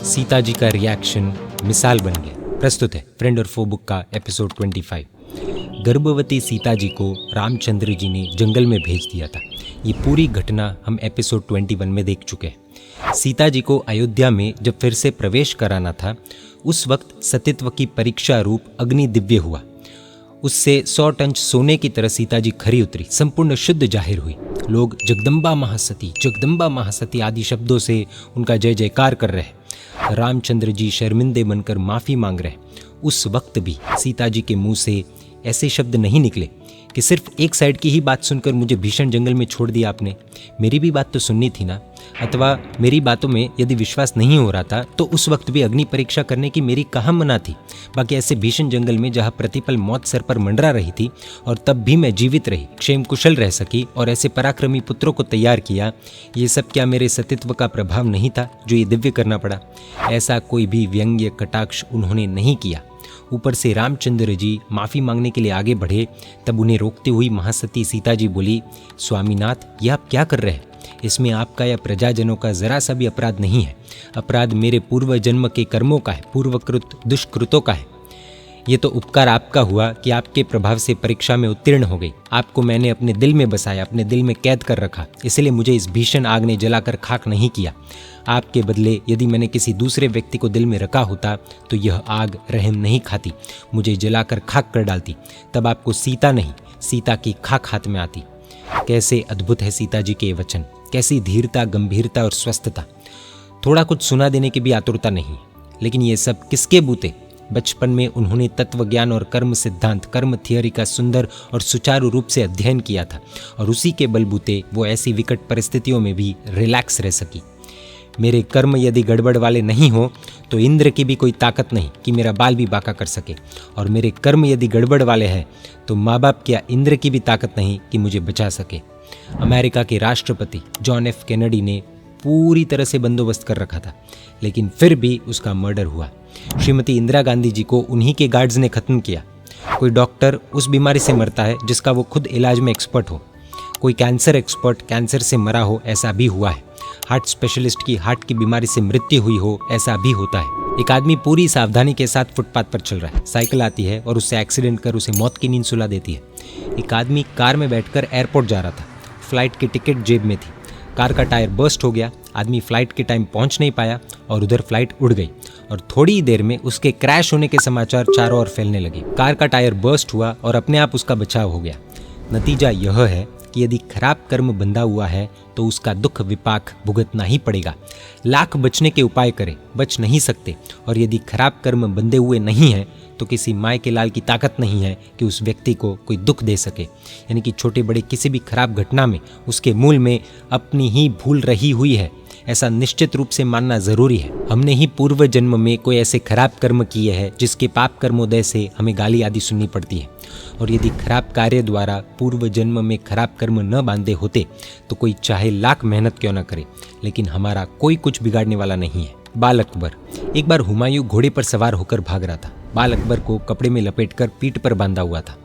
सीता जी का रिएक्शन मिसाल बन गया। प्रस्तुत है फ्रेंड और फो बुक का एपिसोड 25। गर्भवती सीता जी को रामचंद्र जी ने जंगल में भेज दिया था। ये पूरी घटना हम एपिसोड 21 में देख चुके हैं। सीता जी को अयोध्या में जब फिर से प्रवेश कराना था, उस वक्त सतीत्व की परीक्षा रूप अग्नि दिव्य हुआ। उससे 100 टन सोने की तरह सीता जी खरी उतरी, संपूर्ण शुद्ध जाहिर हुई। लोग जगदम्बा महासती आदि शब्दों से उनका जय जयकार कर रहे। रामचंद्र जी शर्मिंदे बनकर माफ़ी मांग रहे। उस वक्त भी सीता जी के मुंह से ऐसे शब्द नहीं निकले कि सिर्फ एक साइड की ही बात सुनकर मुझे भीषण जंगल में छोड़ दिया आपने, मेरी भी बात तो सुननी थी ना। अथवा मेरी बातों में यदि विश्वास नहीं हो रहा था तो उस वक्त भी अग्नि परीक्षा करने की मेरी कहाँ मना थी। बाकी ऐसे भीषण जंगल में जहाँ प्रतिपल मौत सर पर मंडरा रही थी और तब भी मैं जीवित रही, क्षेम कुशल रह सकी और ऐसे पराक्रमी पुत्रों को तैयार किया, ये सब क्या मेरे सतीत्व का प्रभाव नहीं था जो ये दिव्य करना पड़ा? ऐसा कोई भी व्यंग्य कटाक्ष उन्होंने नहीं किया। ऊपर से रामचंद्र जी माफ़ी मांगने के लिए आगे बढ़े, तब उन्हें रोकते हुई महासती सीता जी बोली, स्वामीनाथ, यह आप क्या कर रहे हैं? इसमें आपका या प्रजाजनों का जरा सा भी अपराध नहीं है। अपराध मेरे पूर्व जन्म के कर्मों का है, पूर्वकृत दुष्कृतों का है। ये तो उपकार आपका हुआ कि आपके प्रभाव से परीक्षा में उत्तीर्ण हो गई। आपको मैंने अपने दिल में बसाया, अपने दिल में कैद कर रखा, इसलिए मुझे इस भीषण आग ने जलाकर खाक नहीं किया। आपके बदले यदि मैंने किसी दूसरे व्यक्ति को दिल में रखा होता तो यह आग रहम नहीं खाती, मुझे जलाकर खाक कर डालती। तब आपको सीता नहीं, सीता की खाक हाथ में आती। कैसे अद्भुत है सीता जी के वचन, कैसी धीरता, गंभीरता और स्वस्थता। थोड़ा कुछ सुना देने की भी आतुरता नहीं। लेकिन ये सब किसके बूते? बचपन में उन्होंने तत्व ज्ञान और कर्म सिद्धांत, कर्म थियोरी का सुंदर और सुचारू रूप से अध्ययन किया था और उसी के बलबूते वो ऐसी विकट परिस्थितियों में भी रिलैक्स रह सकी। मेरे कर्म यदि गड़बड़ वाले नहीं हो तो इंद्र की भी कोई ताकत नहीं कि मेरा बाल भी बांका कर सके, और मेरे कर्म यदि गड़बड़ वाले हैं तो माँ बाप क्या इंद्र की भी ताकत नहीं कि मुझे बचा सके। अमेरिका के राष्ट्रपति जॉन एफ कैनेडी ने पूरी तरह से बंदोबस्त कर रखा था, लेकिन फिर भी उसका मर्डर हुआ। श्रीमती इंदिरा गांधी जी को उन्हीं के गार्ड्स ने खत्म किया। कोई डॉक्टर उस बीमारी से मरता है जिसका वो खुद इलाज में एक्सपर्ट हो। कोई कैंसर एक्सपर्ट कैंसर से मरा हो, ऐसा भी हुआ है। हार्ट स्पेशलिस्ट की हार्ट की बीमारी से मृत्यु हुई हो, ऐसा भी होता है। एक आदमी पूरी सावधानी के साथ फुटपाथ पर चल रहा है, साइकिल आती है और उससे एक्सीडेंट कर उसे मौत की नींद सुला देती है। एक आदमी कार में बैठकर एयरपोर्ट जा रहा था, फ्लाइट की टिकट जेब में थी। कार का टायर बर्स्ट हो गया, आदमी फ्लाइट के टाइम पहुंच नहीं पाया और उधर फ्लाइट उड़ गई और थोड़ी ही देर में उसके क्रैश होने के समाचार चारों ओर फैलने लगे। कार का टायर बर्स्ट हुआ और अपने आप उसका बचाव हो गया। नतीजा यह है कि यदि खराब कर्म बंधा हुआ है तो उसका दुख विपाक भुगतना ही पड़ेगा। लाख बचने के उपाय करें, बच नहीं सकते। और यदि खराब कर्म बंधे हुए नहीं हैं तो किसी माय के लाल की ताकत नहीं है कि उस व्यक्ति को कोई दुख दे सके। यानी कि छोटे बड़े किसी भी खराब घटना में उसके मूल में अपनी ही भूल रही हुई है, ऐसा निश्चित रूप से मानना जरूरी है। हमने ही पूर्व जन्म में कोई ऐसे खराब कर्म किए हैं जिसके पाप कर्मोदय से हमें गाली आदि सुननी पड़ती है। और यदि खराब कार्य द्वारा पूर्व जन्म में खराब कर्म न बांधे होते तो कोई चाहे लाख मेहनत क्यों न करे, लेकिन हमारा कोई कुछ बिगाड़ने वाला नहीं है। बाल अकबर। एक बार हुमायूं घोड़े पर सवार होकर भाग रहा था। बाल अकबर को कपड़े में लपेटकर पीठ पर बांधा हुआ था।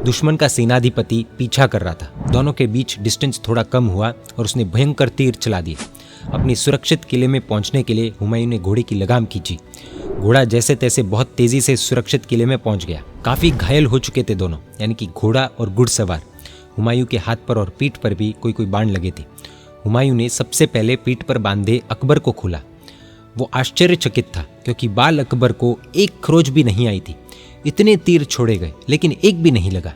दुश्मन का सेनाधिपति पीछा कर रहा था। दोनों के बीच डिस्टेंस थोड़ा कम हुआ और उसने भयंकर तीर चला दिए। अपनी सुरक्षित किले में पहुंचने के लिए हुमायूं ने घोड़े की लगाम खींची। घोड़ा जैसे तैसे बहुत तेजी से सुरक्षित किले में पहुंच गया। काफी घायल हो चुके थे दोनों, यानी कि घोड़ा और घुड़सवार। हुमायूं के हाथ पर और पीठ पर भी कोई कोई बाण लगे थे। हुमायूं ने सबसे पहले पीठ पर बांधे अकबर को खोला। वो आश्चर्यचकित था क्योंकि बाल अकबर को एक खरोच भी नहीं आई थी। इतने तीर छोड़े गए लेकिन एक भी नहीं लगा।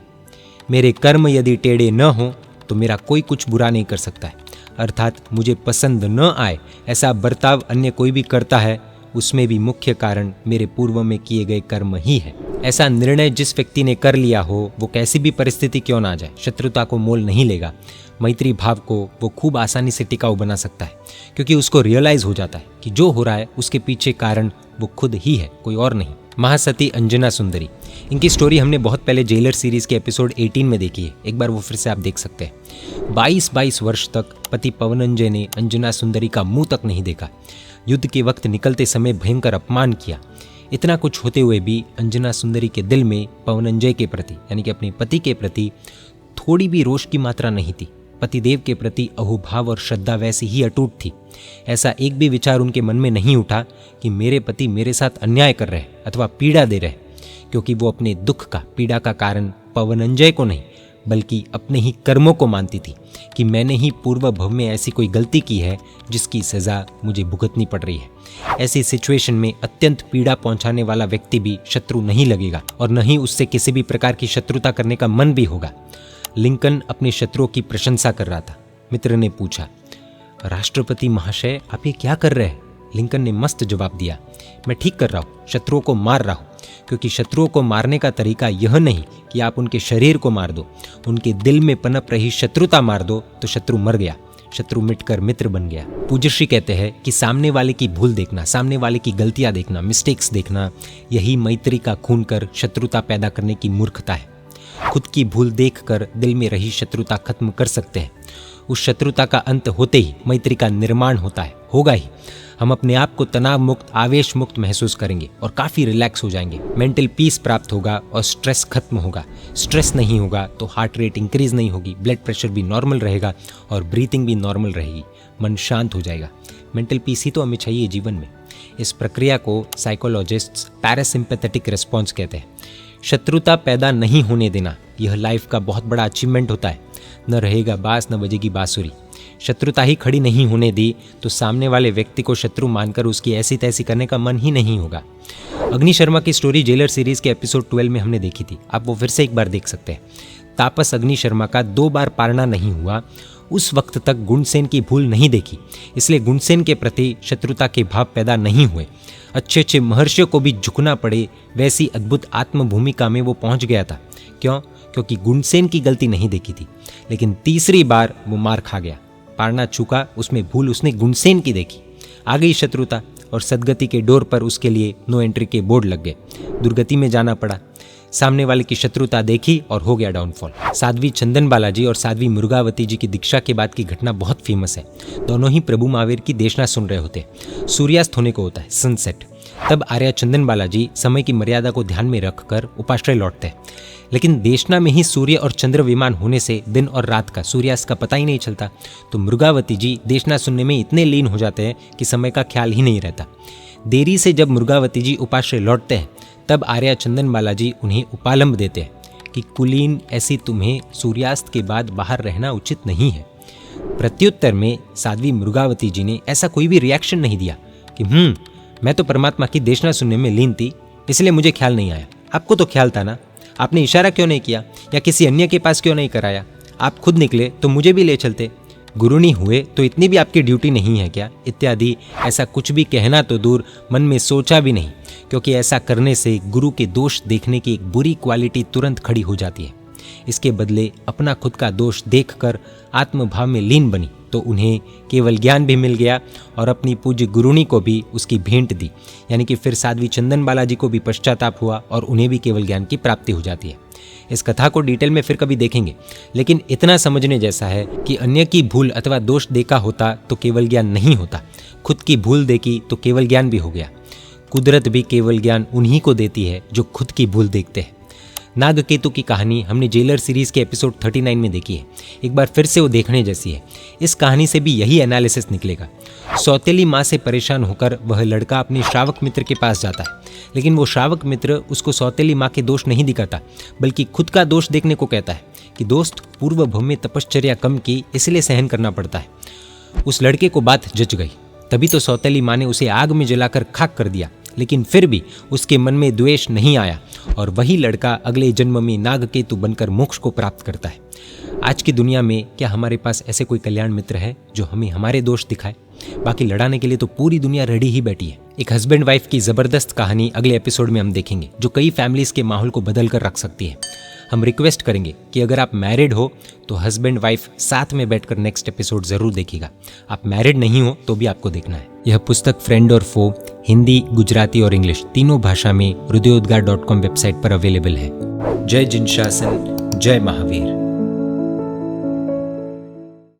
मेरे कर्म यदि टेढ़े न हों तो मेरा कोई कुछ बुरा नहीं कर सकता है। अर्थात मुझे पसंद न आए ऐसा बर्ताव अन्य कोई भी करता है, उसमें भी मुख्य कारण मेरे पूर्व में किए गए कर्म ही है। ऐसा निर्णय जिस व्यक्ति ने कर लिया हो वो कैसी भी परिस्थिति क्यों ना आ जाए, शत्रुता को मोल नहीं लेगा। मैत्री भाव को वो खूब आसानी से टिकाऊ बना सकता है, क्योंकि उसको रियलाइज हो जाता है कि जो हो रहा है उसके पीछे कारण वो खुद ही है, कोई और नहीं। महासती अंजना सुंदरी। इनकी स्टोरी हमने बहुत पहले जेलर सीरीज के एपिसोड 18 में देखी है, एक बार वो फिर से आप देख सकते हैं। 22 वर्ष तक पति पवनंजय ने अंजना सुंदरी का मुंह तक नहीं देखा। युद्ध के वक्त निकलते समय भयंकर अपमान किया। इतना कुछ होते हुए भी अंजना सुंदरी के दिल में पवनंजय के प्रति, यानी कि अपने पति के प्रति, थोड़ी भी रोष की मात्रा नहीं थी। पतिदेव के प्रति अहोभाव और श्रद्धा वैसी ही अटूट थी। ऐसा एक भी विचार उनके मन में नहीं उठा कि मेरे पति मेरे साथ अन्याय कर रहे अथवा पीड़ा दे रहे, क्योंकि वो अपने दुख का, पीड़ा का कारण पवनंजय को नहीं बल्कि अपने ही कर्मों को मानती थी कि मैंने ही पूर्व भव में ऐसी कोई गलती की है जिसकी सज़ा मुझे भुगतनी पड़ रही है। ऐसी सिचुएशन में अत्यंत पीड़ा पहुंचाने वाला व्यक्ति भी शत्रु नहीं लगेगा और न ही उससे किसी भी प्रकार की शत्रुता करने का मन भी होगा। लिंकन अपने शत्रुओं की प्रशंसा कर रहा था। मित्र ने पूछा, राष्ट्रपति महाशय आप ये क्या कर रहे हैं? लिंकन ने मस्त जवाब दिया, मैं ठीक कर रहा हूँ, शत्रुओं को मार रहा हूँ। क्योंकि शत्रुओं को मारने का तरीका यह नहीं कि आप उनके शरीर को मार दो, उनके दिल में पनप रही शत्रुता मार दो तो शत्रु मर गया, शत्रु मिटकर मित्र बन गया। पूज्यश्री कहते हैं कि सामने वाले की भूल देखना, सामने वाले की गलतियां देखना, मिस्टेक्स देखना, यही मैत्री का खून कर शत्रुता पैदा करने की मूर्खता है। खुद की भूल देखकर दिल में रही शत्रुता खत्म कर सकते हैं। उस शत्रुता का अंत होते ही मैत्री का निर्माण होता है, होगा ही। हम अपने आप को तनाव मुक्त, आवेश मुक्त महसूस करेंगे और काफ़ी रिलैक्स हो जाएंगे। मेंटल पीस प्राप्त होगा और स्ट्रेस खत्म होगा। स्ट्रेस नहीं होगा तो हार्ट रेट इंक्रीज नहीं होगी, ब्लड प्रेशर भी नॉर्मल रहेगा और ब्रीथिंग भी नॉर्मल रहेगी, मन शांत हो जाएगा। मेंटल पीस ही तो हमें चाहिए जीवन में। इस प्रक्रिया को साइकोलॉजिस्ट्स पैरासिम्पैथेटिक रिस्पॉन्स कहते हैं। शत्रुता पैदा नहीं होने देना, यह लाइफ का बहुत बड़ा अचीवमेंट होता है। न रहेगा बांस न बजेगी बांसुरी। शत्रुता ही खड़ी नहीं होने दी तो सामने वाले व्यक्ति को शत्रु मानकर उसकी ऐसी तैसी करने का मन ही नहीं होगा। अग्नि शर्मा की स्टोरी जेलर सीरीज के एपिसोड 12 में हमने देखी थी, आप वो फिर से एक बार देख सकते हैं। तापस अग्नि शर्मा का 2 बार पारना नहीं हुआ। उस वक्त तक गुणसेन की भूल नहीं देखी, इसलिए गुणसेन के प्रति शत्रुता के भाव पैदा नहीं हुए। अच्छे अच्छे महर्षियों को भी झुकना पड़े, वैसी अद्भुत आत्म भूमिका में वो पहुंच गया था। क्यों? क्योंकि गुणसेन की गलती नहीं देखी थी। लेकिन तीसरी बार वो मार खा गया, पारना चूका, उसमें भूल उसने गुणसेन की देखी। आ गई शत्रुता और सदगति के डोर पर उसके लिए नो एंट्री के बोर्ड लग गए। दुर्गति में जाना पड़ा। सामने वाले की शत्रुता देखी और हो गया डाउनफॉल। साध्वी चंदन बालाजी और साध्वी मुर्गावती जी की दीक्षा के बाद की घटना बहुत फेमस है। दोनों ही प्रभु महावीर की देशना सुन रहे होते। सूर्यास्त होने को होता है, सनसेट। तब आर्या चंदन बालाजी समय की मर्यादा को ध्यान में रखकर उपाश्रय लौटते हैं। लेकिन देशना में ही सूर्य और चंद्र विमान होने से दिन और रात का, सूर्यास्त का पता ही नहीं चलता। तो मुर्गावती जी देशना सुनने में इतने लीन हो जाते हैं कि समय का ख्याल ही नहीं रहता। देरी से जब मुर्गावती जी उपाश्रय लौटते हैं तब आर्या चंदन बालाजी उन्हें उपालंब देते हैं कि कुलीन, ऐसी तुम्हें सूर्यास्त के बाद बाहर रहना उचित नहीं है। प्रत्युत्तर में साध्वी मुर्गावती जी ने ऐसा कोई भी रिएक्शन नहीं दिया कि मैं तो परमात्मा की देशना सुनने में लीन थी, इसलिए मुझे ख्याल नहीं आया। आपको तो ख्याल था ना, आपने इशारा क्यों नहीं किया या किसी अन्य के पास क्यों नहीं कराया? आप खुद निकले तो मुझे भी ले चलते। गुरुनी हुए तो इतनी भी आपकी ड्यूटी नहीं है क्या? इत्यादि ऐसा कुछ भी कहना तो दूर, मन में सोचा भी नहीं, क्योंकि ऐसा करने से गुरु के दोष देखने की एक बुरी क्वालिटी तुरंत खड़ी हो जाती है। इसके बदले अपना खुद का दोष देखकर आत्मभाव में लीन बनी तो उन्हें केवल ज्ञान भी मिल गया और अपनी पूज्य गुरुनी को भी उसकी भेंट दी। यानी कि फिर साध्वी चंदन बालाजी को भी पश्चाताप हुआ और उन्हें भी केवल ज्ञान की प्राप्ति हो जाती है। इस कथा को डिटेल में फिर कभी देखेंगे, लेकिन इतना समझने जैसा है कि अन्य की भूल अथवा दोष देखा होता तो केवल ज्ञान नहीं होता, खुद की भूल देखी तो केवल ज्ञान भी हो गया। कुदरत भी केवल ज्ञान उन्हीं को देती है जो खुद की भूल देखते हैं। नागकेतु की कहानी हमने जेलर सीरीज के एपिसोड 39 में देखी है। एक बार फिर से वो देखने जैसी है। इस कहानी से भी यही एनालिसिस निकलेगा। सौतेली माँ से परेशान होकर वह लड़का अपने श्रावक मित्र के पास जाता है, लेकिन वो श्रावक मित्र उसको सौतेली माँ के दोष नहीं दिखाता, बल्कि खुद का दोष देखने को कहता है कि दोस्त, पूर्व भव में तपश्चर्या कम की, इसलिए सहन करना पड़ता है। उस लड़के को बात जच गई, तभी तो सौतेली माँ ने उसे आग में जलाकर खाक कर दिया। लेकिन फिर भी उसके मन में द्वेष नहीं आया और वही लड़का अगले जन्म में नागकेतु बनकर मोक्ष को प्राप्त करता है। आज की दुनिया में क्या हमारे पास ऐसे कोई कल्याण मित्र है जो हमें हमारे दोष दिखाए? बाकी लड़ाने के लिए तो पूरी दुनिया रेडी ही बैठी है। एक हस्बैंड वाइफ की जबरदस्त कहानी अगले एपिसोड में हम देखेंगे, जो कई फैमिलीज के माहौल को बदल कर रख सकती है। हम रिक्वेस्ट करेंगे कि अगर आप मैरिड हो तो हस्बैंड वाइफ साथ में बैठकर नेक्स्ट एपिसोड जरूर देखिएगा। आप मैरिड नहीं हो तो भी आपको देखना है। यह पुस्तक फ्रेंड और फो हिंदी, गुजराती और इंग्लिश तीनों भाषा में हृदयोद्गार.com वेबसाइट पर अवेलेबल है। जय जिनशासन, जय महावीर।